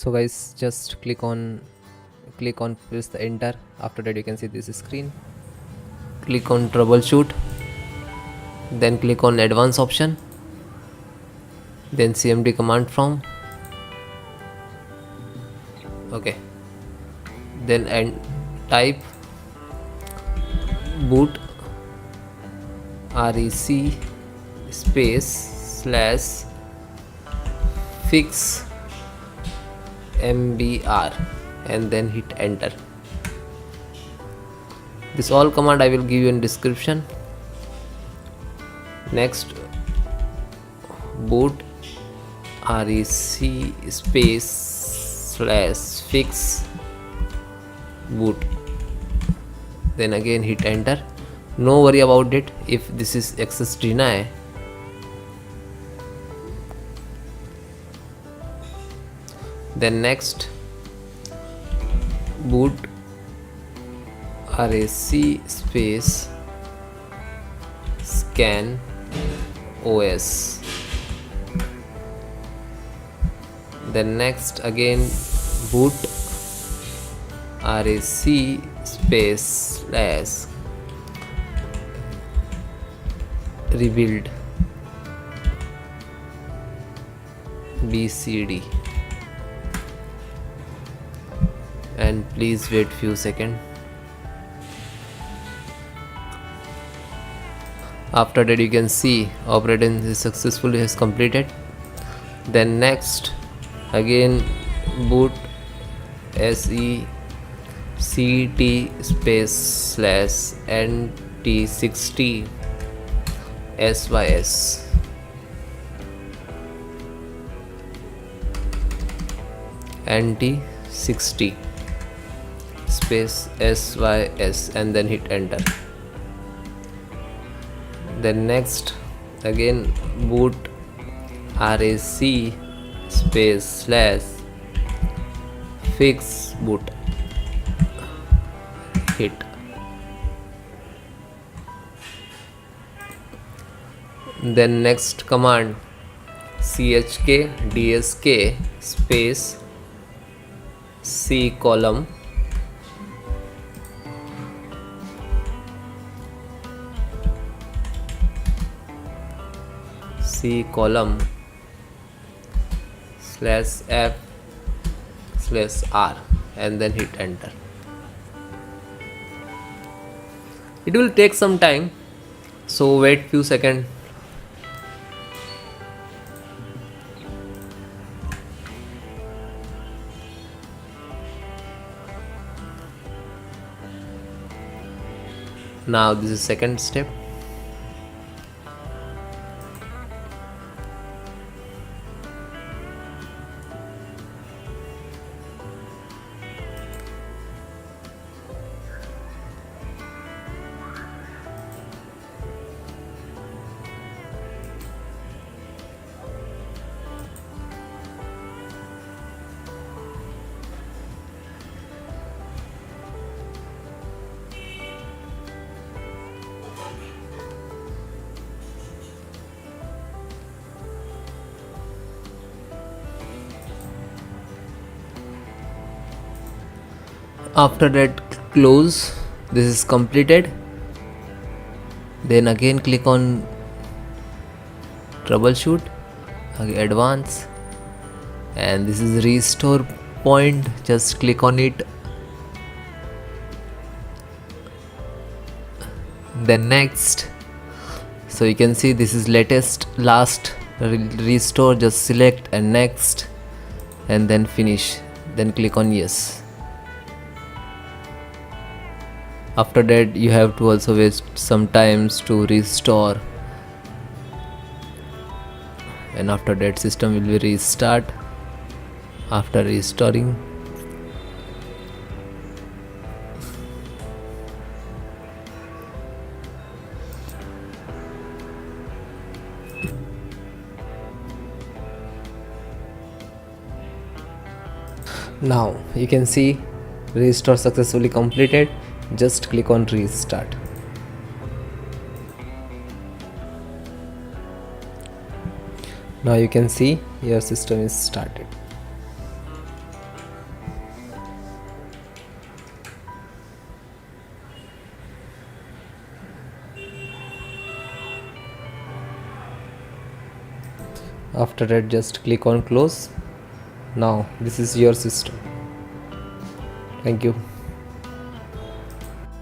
So guys, just click on press the enter. After that you can see this screen. Click on troubleshoot, then click on advanced option, then cmd command from. Okay, then and type boot rec space slash fix mbr and then hit enter. This all command I will give you in description. Next, boot rec space slash fix boot, then again hit enter. No worry about it if this is access deny. Then next, boot rec space scan os. Then next again boot rec space slash rebuild BSOD, and please wait few seconds. After that you can see operating is successfully has completed. Then next again boot sect space slash nt60 sys, nt60 space sys and then hit enter. Then next again boot rec space slash fix boot, hit. Then next command chk dsk space c column slash f slash r and then hit enter. It will take some time, so wait few seconds. Now this is second step. After that close, this is completed. Then again click on troubleshoot, again advance, and this is restore point, just click on it. Then next, so you can see this is latest last restore, just select and next and then finish, then click on yes. After that you have to also waste some times to restore, and after that system will be restart after restoring. Now you can see restore successfully completed. Just click on restart. Now you can see your system is started. After that, just click on close. Now this is your system. Thank you.